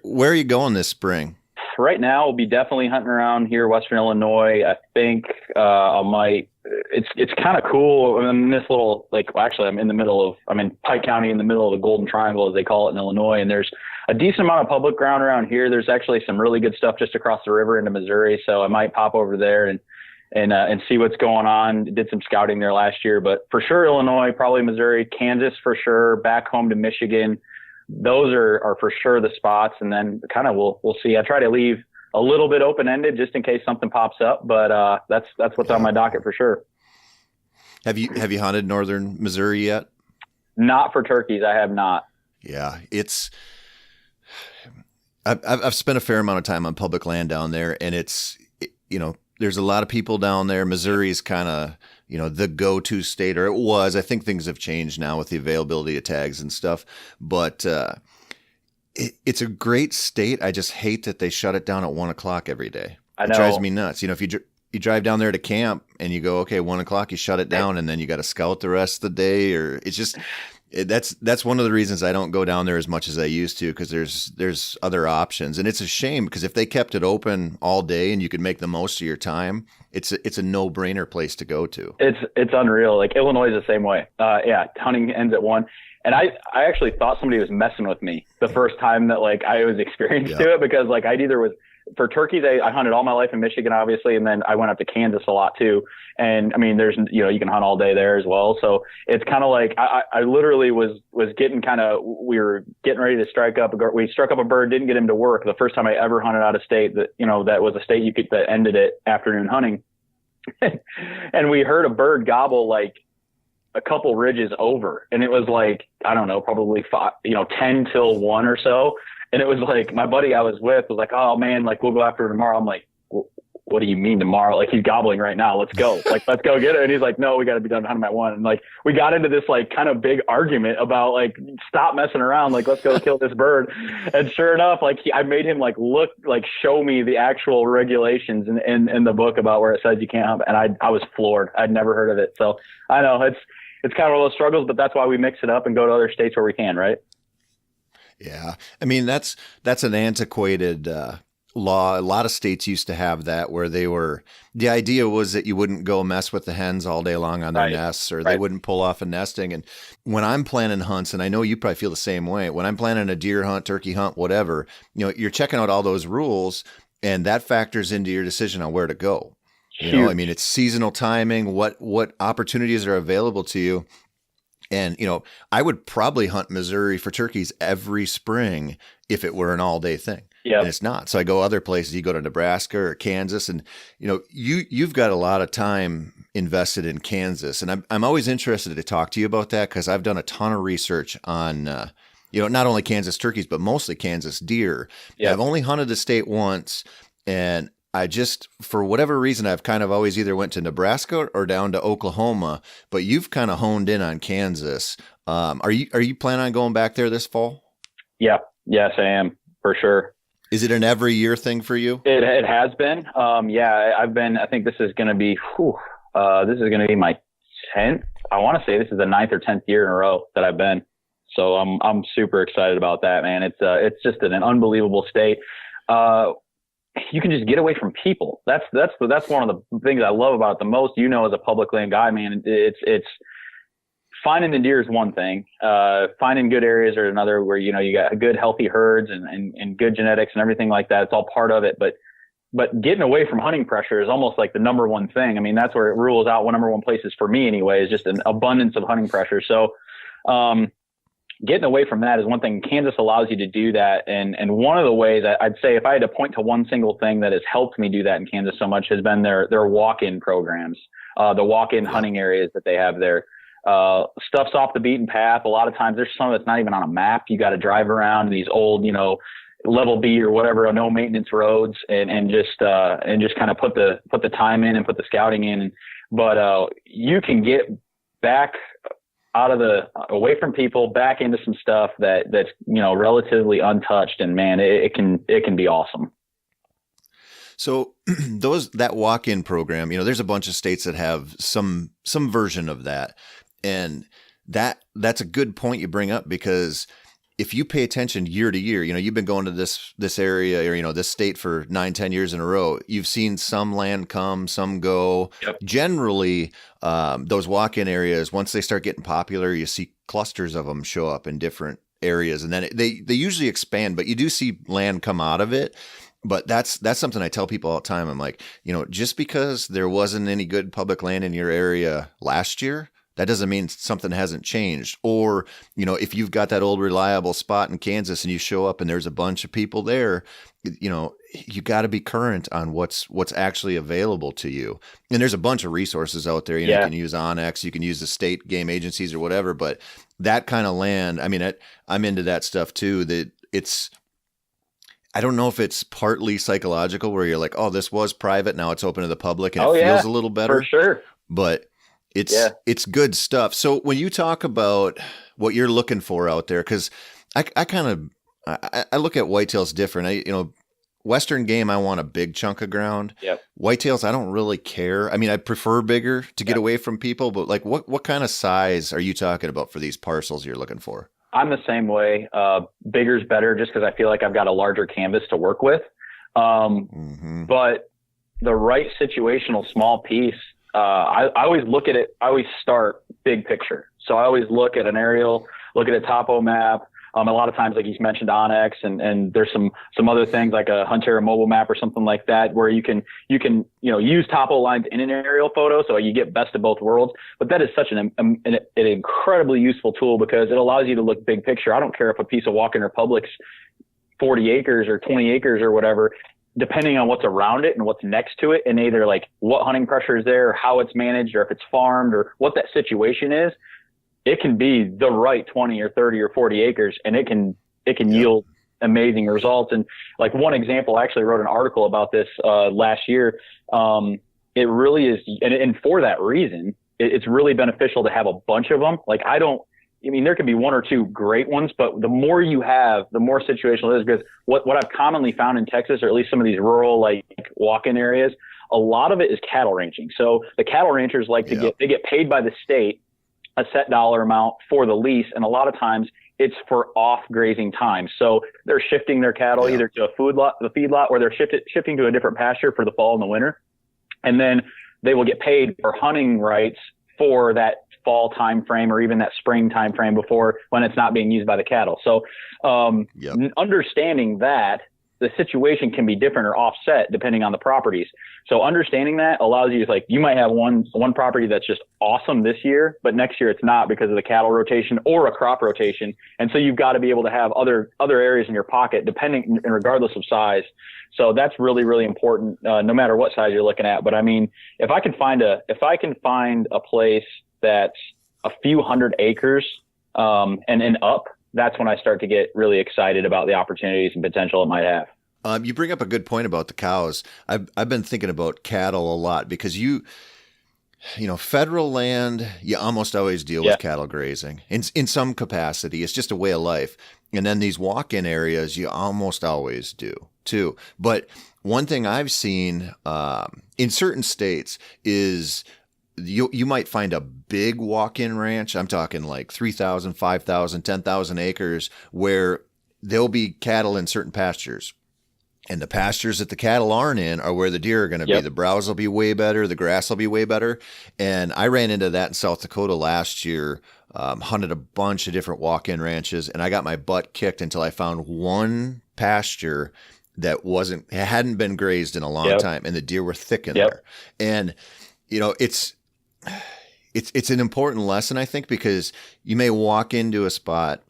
where are you going this spring? Right now, we'll be definitely hunting around here, Western Illinois. I think I might. It's kind of cool. I'm in this little actually, I'm in Pike County, in the middle of the Golden Triangle, as they call it in Illinois, and there's a decent amount of public ground around here. There's actually some really good stuff just across the river into Missouri, so I might pop over there and see what's going on. Did some scouting there last year, but for sure Illinois, probably Missouri, Kansas for sure, back home to Michigan. Those are for sure the spots, and then kind of we'll see. I try to leave a little bit open ended just in case something pops up, but that's what's on my docket for sure. Have you hunted northern Missouri yet? Not for turkeys, I have not. Yeah, I've spent a fair amount of time on public land down there, and there's a lot of people down there. Missouri is kind of, the go-to state, or it was. I think things have changed now with the availability of tags and stuff, but it's a great state. I just hate that they shut it down at 1:00 every day. I know. It drives me nuts. If you drive down there to camp and you go, okay, 1:00, you shut it down, and then you got to scout the rest of the day, or it's just, that's one of the reasons I don't go down there as much as I used to, because there's other options. And it's a shame, because if they kept it open all day and you could make the most of your time, it's a no-brainer place to go to. It's unreal. Like Illinois is the same way. Hunting ends at 1. And I actually thought somebody was messing with me the first time that I was experienced to it, because I'd either was for turkeys. I hunted all my life in Michigan, obviously. And then I went up to Kansas a lot too. And I mean, there's, you can hunt all day there as well. So it's kind of I literally was getting we were getting ready to strike up. We struck up a bird, didn't get him to work. The first time I ever hunted out of state that was a state that ended it afternoon hunting. And we heard a bird gobble a couple ridges over. And it was I don't know, probably 10 till 1 or so. And it was my buddy I was with was oh man, we'll go after it tomorrow. I'm like, what do you mean tomorrow? He's gobbling right now. Let's go. Let's go get it. And he's like, no, we got to be done hunting at 1. And we got into this kind of big argument about stop messing around. Let's go kill this bird. And sure enough, I made him look, show me the actual regulations in the book about where it says you can't hunt. And I was floored. I'd never heard of it. So I know it's kind of one of those struggles, but that's why we mix it up and go to other states where we can, right? Yeah. I mean, that's an antiquated law. A lot of states used to have that, where the idea was that you wouldn't go mess with the hens all day long on their nests, or they wouldn't pull off a nesting. And when I'm planning hunts, and I know you probably feel the same way, when I'm planning a deer hunt, turkey hunt, whatever, you're checking out all those rules, and that factors into your decision on where to go. I mean, it's seasonal timing, what opportunities are available to you. And, I would probably hunt Missouri for turkeys every spring if it were an all day thing. Yeah. And it's not. So I go other places. You go to Nebraska or Kansas, and, you've got a lot of time invested in Kansas. And I'm always interested to talk to you about that, because I've done a ton of research on, not only Kansas turkeys, but mostly Kansas deer. Yeah. I've only hunted the state once, and I just, for whatever reason, I've kind of always either went to Nebraska or down to Oklahoma, but you've kind of honed in on Kansas. Are you planning on going back there this fall? Yeah. Yes, I am, for sure. Is it an every year thing for you? It has been. I think this is going to be, my 10th. I want to say this is the 9th or 10th year in a row that I've been. So I'm super excited about that, man. It's just an unbelievable state. You can just get away from people. That's one of the things I love about it the most. As a public land guy, man, it's finding the deer is one thing. Finding good areas are another, where you got good healthy herds and good genetics and everything like that. It's all part of it. But getting away from hunting pressure is almost the number one thing. I mean, that's where it rules out number one places for me anyway, is just an abundance of hunting pressure. So getting away from that is one thing. Kansas allows you to do that. And one of the ways I'd say, if I had to point to one single thing that has helped me do that in Kansas so much, has been their walk-in programs, the walk-in hunting areas that they have there. Stuff's off the beaten path. A lot of times there's some that's not even on a map. You got to drive around these old, level B or whatever, no maintenance roads, and just kind of put the time in and put the scouting in. But you can get back away from people, back into some stuff that's relatively untouched, and man, it can be awesome. So that walk-in program, there's a bunch of states that have some version of that, and that's a good point you bring up, because if you pay attention year to year, you've been going to this area, or this state for 9, 10 years in a row. You've seen some land come, some go. Yep. Generally, those walk-in areas, once they start getting popular, you see clusters of them show up in different areas, and then they usually expand. But you do see land come out of it. But that's something I tell people all the time. I'm like, just because there wasn't any good public land in your area last year, that doesn't mean something hasn't changed. Or, if you've got that old reliable spot in Kansas and you show up and there's a bunch of people there, you got to be current on what's actually available to you. And there's a bunch of resources out there. You can use Onyx, you can use the state game agencies or whatever. But that kind of land, I mean, I'm into that stuff too. That I don't know if it's partly psychological where you're like, oh, this was private, now it's open to the public, and it feels a little better. For sure. But it's good stuff. So when you talk about what you're looking for out there, because I look at whitetails different. Western game, I want a big chunk of ground. Yep. Whitetails, I don't really care. I mean, I prefer bigger to get away from people, but like what kind of size are you talking about for these parcels you're looking for? I'm the same way. Bigger's better just because I feel like I've got a larger canvas to work with. But the right situational small piece, I always look at it. I always start big picture. So I always look at an aerial, look at a topo map. A lot of times, like you mentioned, Onyx, and there's some other things like a Huntera mobile map or something like that, where you can use topo lines in an aerial photo, so you get best of both worlds. But that is such an incredibly useful tool because it allows you to look big picture. I don't care if a piece of walk-in Republic's 40 acres or 20 acres or whatever, depending on what's around it and what's next to it, and either like what hunting pressure is there, or how it's managed, or if it's farmed, or what that situation is. It can be the right 20 or 30 or 40 acres, and it can yield amazing results. And like one example, I actually wrote an article about this last year. It really is, and for that reason, it's really beneficial to have a bunch of them. Like there can be one or two great ones, but the more you have, the more situational it is. Because what I've commonly found in Texas, or at least some of these rural like walk-in areas, a lot of it is cattle ranching. So the cattle ranchers like to get paid by the state a set dollar amount for the lease. And a lot of times it's for off grazing time. So they're shifting their cattle either to the feedlot, or they're shifting to a different pasture for the fall and the winter. And then they will get paid for hunting rights for that fall time frame, or even that spring time frame before, when it's not being used by the cattle. So understanding that the situation can be different or offset depending on the properties. So understanding that allows you to, like, you might have one property that's just awesome this year, but next year it's not because of the cattle rotation or a crop rotation. And so you've got to be able to have other areas in your pocket, depending and regardless of size. So that's really, really important, no matter what size you're looking at. But I mean, if I can find a place that's a few hundred acres, and up, that's when I start to get really excited about the opportunities and potential it might have. You bring up a good point about the cows. I've been thinking about cattle a lot because federal land, you almost always deal with cattle grazing in some capacity. It's just a way of life. And then these walk-in areas, you almost always do too. But one thing I've seen in certain states is you might find a big walk-in ranch. I'm talking like 3,000, 5,000, 10,000 acres, where there'll be cattle in certain pastures. And the pastures that the cattle aren't in are where the deer are going to be. The browse will be way better. The grass will be way better. And I ran into that in South Dakota last year, hunted a bunch of different walk-in ranches, and I got my butt kicked until I found one pasture that hadn't been grazed in a long time, and the deer were thick in there. And, it's an important lesson, I think, because you may walk into a spot,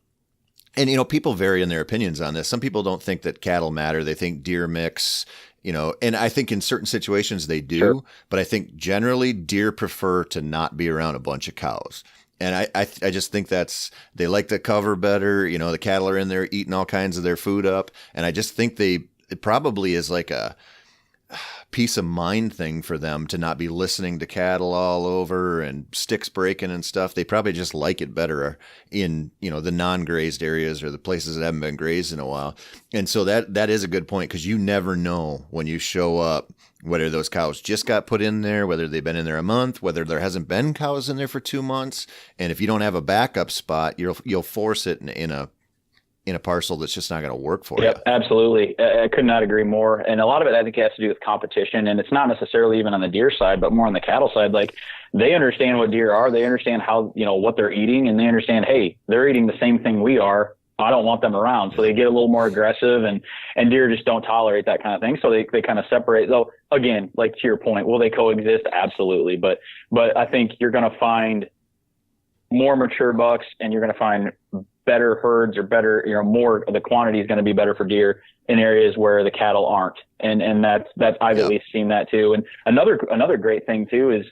and, people vary in their opinions on this. Some people don't think that cattle matter. They think deer mix, and I think in certain situations they do, Sure. But I think generally deer prefer to not be around a bunch of cows. And I just think they like the cover better. The cattle are in there eating all kinds of their food up. And I just think it probably is like a peace of mind thing for them to not be listening to cattle all over and sticks breaking and stuff. They probably just like it better in, the non-grazed areas or the places that haven't been grazed in a while. And so that is a good point, because you never know when you show up whether those cows just got put in there, whether they've been in there a month, whether there hasn't been cows in there for 2 months. And if you don't have a backup spot, you'll force it in in a parcel that's just not going to work for you. Yep, absolutely. I could not agree more. And a lot of it, I think, has to do with competition. And it's not necessarily even on the deer side, but more on the cattle side. Like, they understand what deer are. They understand how, what they're eating, and they understand, hey, they're eating the same thing we are. I don't want them around. So they get a little more aggressive, and deer just don't tolerate that kind of thing. So they kind of separate. So again, like to your point, will they coexist? Absolutely. But I think you're going to find more mature bucks, and you're going to find better herds, or better, more, the quantity is going to be better for deer in areas where the cattle aren't. And that's I've at least seen that too. And another great thing too is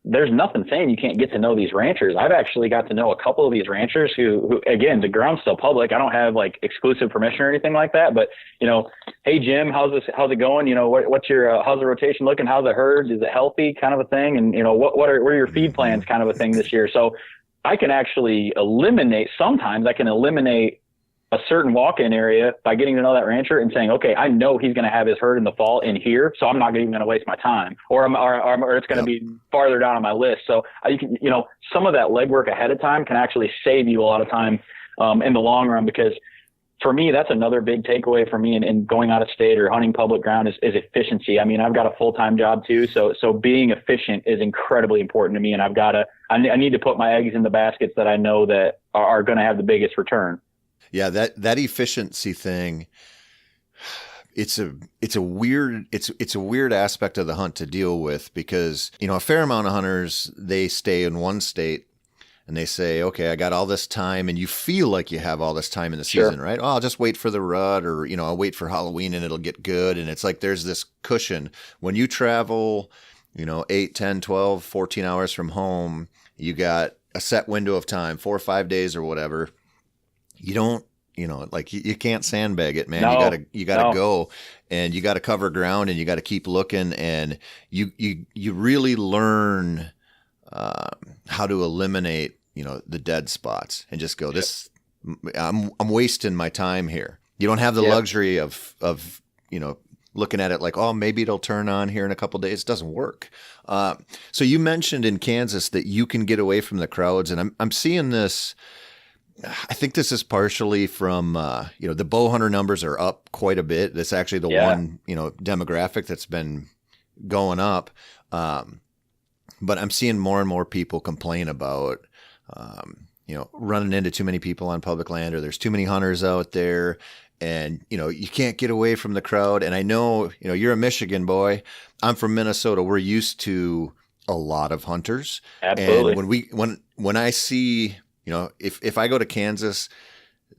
there's nothing saying you can't get to know these ranchers. I've actually got to know a couple of these ranchers who again, the ground's still public. I don't have like exclusive permission or anything like that, but hey Jim, how's it going? What's your, how's the rotation looking? How's the herds? Is it healthy, kind of a thing? And what are your feed plans, kind of a thing this year? So I can actually eliminate a certain walk-in area by getting to know that rancher and saying, okay, I know he's going to have his herd in the fall in here, so I'm not even going to waste my time, or it's going to be farther down on my list. So you can, some of that legwork ahead of time can actually save you a lot of time in the long run, because for me, that's another big takeaway for me in going out of state or hunting public ground is efficiency. I mean, I've got a full-time job too. So being efficient is incredibly important to me. And I need to put my eggs in the baskets that I know that are going to have the biggest return. Yeah. That efficiency thing, it's a weird aspect of the hunt to deal with, because, a fair amount of hunters, they stay in one state and they say, okay, I got all this time, and you feel like you have all this time in the season, right? Oh, I'll just wait for the rut, or, I'll wait for Halloween and it'll get good. And it's like, there's this cushion when you travel, 8, 10, 12, 14 hours from home, you got a set window of time, 4 or 5 days or whatever. You don't, you can't sandbag it, man. No, you gotta go, and you gotta cover ground, and you gotta keep looking, and you really learn how to eliminate, the dead spots, and just go, I'm wasting my time here. You don't have the luxury of, looking at it like, oh, maybe it'll turn on here in a couple of days. It doesn't work. So you mentioned in Kansas that you can get away from the crowds, and I'm seeing this. I think this is partially from, the bow hunter numbers are up quite a bit. That's actually the one, demographic that's been going up. But I'm seeing more and more people complain about, running into too many people on public land, or there's too many hunters out there, and, you can't get away from the crowd. And I know, you're a Michigan boy. I'm from Minnesota. We're used to a lot of hunters. Absolutely. And when I see, if I go to Kansas,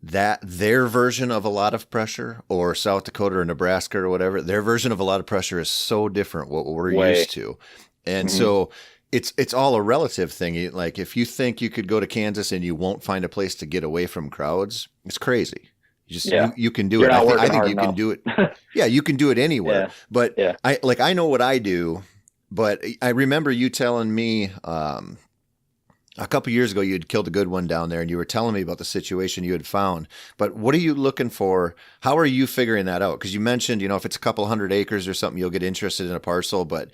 that their version of a lot of pressure, or South Dakota or Nebraska or whatever, their version of a lot of pressure is so different what we're used to. And so it's all a relative thing. Like, if you think you could go to Kansas and you won't find a place to get away from crowds, it's crazy. You can do it. I think you can do it. Yeah, you can do it anywhere. But I know what I do, but I remember you telling me a couple years ago, you had killed a good one down there, and you were telling me about the situation you had found. But what are you looking for? How are you figuring that out? Because you mentioned, if it's a couple 100 acres or something, you'll get interested in a parcel. But,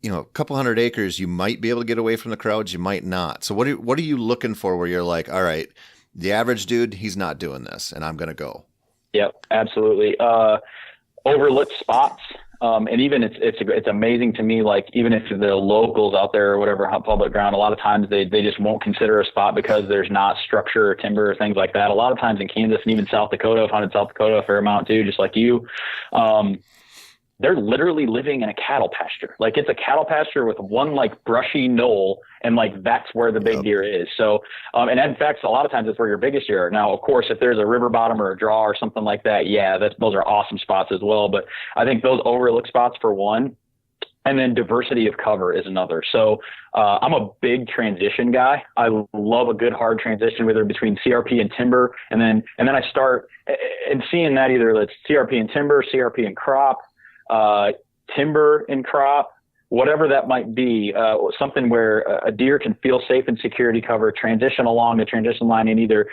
a couple 100 acres, you might be able to get away from the crowds. You might not. So what are you looking for where you're like, all right, the average dude, he's not doing this, and I'm going to go? Yep, absolutely. Overlooked spots. And even it's amazing to me, like, even if the locals out there or whatever hunt public ground, a lot of times they just won't consider a spot because there's not structure or timber or things like that. A lot of times in Kansas and even South Dakota, I've hunted South Dakota a fair amount too, just like you. They're literally living in a cattle pasture. Like, it's a cattle pasture with one like brushy knoll, and like that's where the big deer is. So, and in fact, a lot of times it's where your biggest deer are. Now, of course, if there's a river bottom or a draw or something like that, those are awesome spots as well. But I think those overlook spots for one, and then diversity of cover is another. So I'm a big transition guy. I love a good hard transition, whether between CRP and timber, and then I start and seeing that either it's CRP and timber, CRP and crop. Timber and crop, whatever that might be, something where a deer can feel safe in security cover, transition along the transition line, and either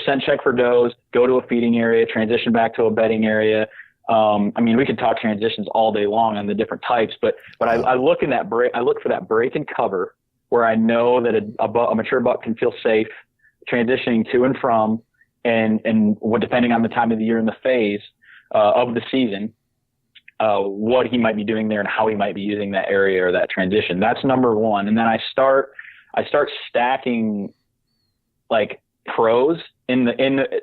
scent check for does, go to a feeding area, transition back to a bedding area. We could talk transitions all day long on the different types, but I look for that break in cover where I know that a mature buck can feel safe transitioning to and from, and what, depending on the time of the year and the phase of the season, what he might be doing there and how he might be using that area or that transition. That's number one. And then I start stacking like pros in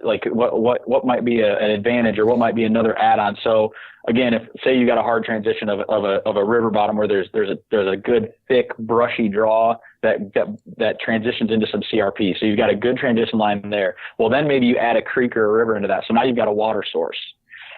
like what might be an advantage or what might be another add-on. So again, if say you got a hard transition of a river bottom where there's a good thick brushy draw that transitions into some CRP. So you've got a good transition line there. Well, then maybe you add a creek or a river into that. So now you've got a water source.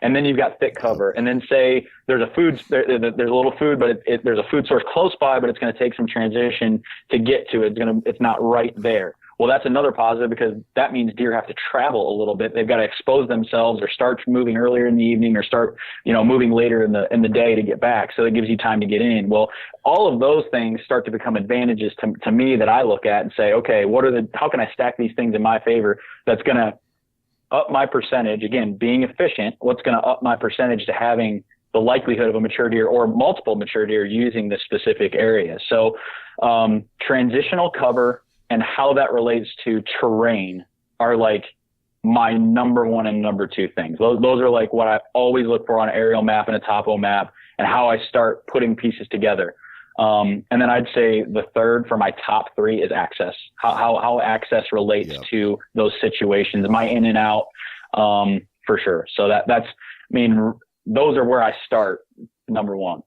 And then you've got thick cover. And then say there's a little food, but there's a food source close by, but it's going to take some transition to get to it. It's not right there. Well, that's another positive because that means deer have to travel a little bit. They've got to expose themselves or start moving earlier in the evening or start, moving later in the day to get back. So it gives you time to get in. Well, all of those things start to become advantages to me that I look at and say, okay, how can I stack these things in my favor that's going to up my percentage, again, being efficient, what's going to up my percentage to having the likelihood of a mature deer or multiple mature deer using this specific area. So transitional cover and how that relates to terrain are like my number one and number two things. Those are like what I always look for on an aerial map and a topo map and how I start putting pieces together. And then I'd say the third for my top three is access, how access relates to those situations, my in and out, for sure. So those are where I start, number one.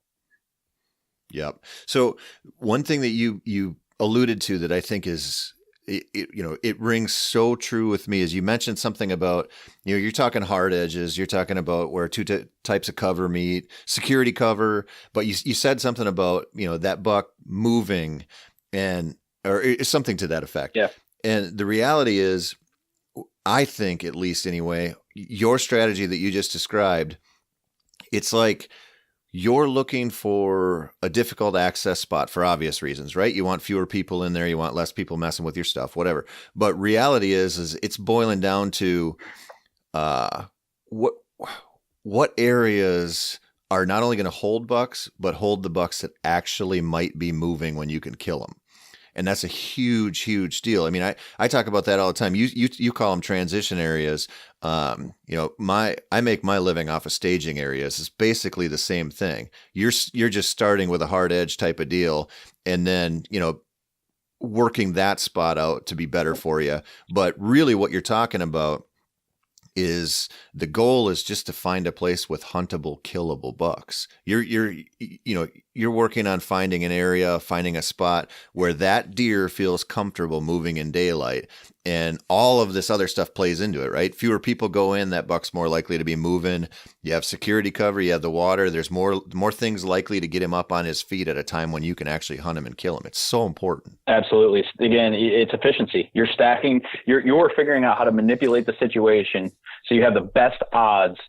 Yep. So one thing that you alluded to that I think is, it rings so true with me is you mentioned something about, you're talking hard edges, you're talking about where two types of cover meet, security cover, but you said something about, that buck moving or something to that effect. Yeah. And the reality is, I think at least anyway, your strategy that you just described, it's like, you're looking for a difficult access spot for obvious reasons, right? You want fewer people in there. You want less people messing with your stuff, whatever. But reality is it's boiling down to what areas are not only going to hold bucks, but hold the bucks that actually might be moving when you can kill them. And that's a huge, huge deal. I mean, I talk about that all the time. You call them transition areas. I make my living off of staging areas. It's basically the same thing. You're just starting with a hard edge type of deal, and then working that spot out to be better for you. But really, what you're talking about is the goal is just to find a place with huntable, killable bucks. You're working on finding an area, finding a spot where that deer feels comfortable moving in daylight, and all of this other stuff plays into it, right? Fewer people go in, that buck's more likely to be moving. You have security cover, you have the water. There's more things likely to get him up on his feet at a time when you can actually hunt him and kill him. It's so important. Absolutely. Again, it's efficiency. You're stacking. You're figuring out how to manipulate the situation so you have the best odds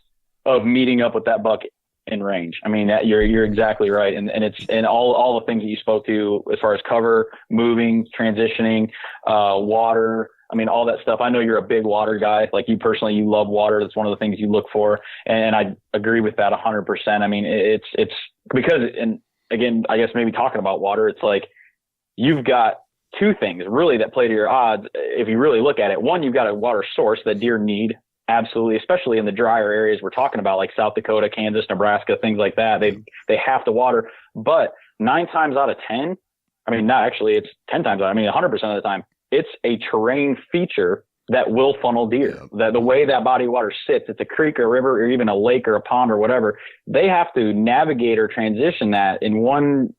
of meeting up with that buck in range. I mean, you're exactly right. And all the things that you spoke to as far as cover, moving, transitioning, water, I mean, all that stuff. I know you're a big water guy. Like you personally, you love water. That's one of the things you look for. And I agree with that 100%. I mean, it's because, and again, I guess maybe talking about water, it's like you've got two things really that play to your odds. If you really look at it, one, you've got a water source that deer need. Absolutely. Especially in the drier areas we're talking about, like South Dakota, Kansas, Nebraska, things like that. They have to water, but 9 times out of 10, I mean, not actually, it's 10 times out. I mean, 100% of the time, it's a terrain feature that will funnel deer. Yeah. That the way that body of water sits, it's a creek or a river or even a lake or a pond or whatever. They have to navigate or transition that in one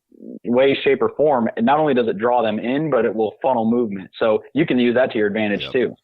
way, shape, or form. And not only does it draw them in, but it will funnel movement. So you can use that to your advantage too.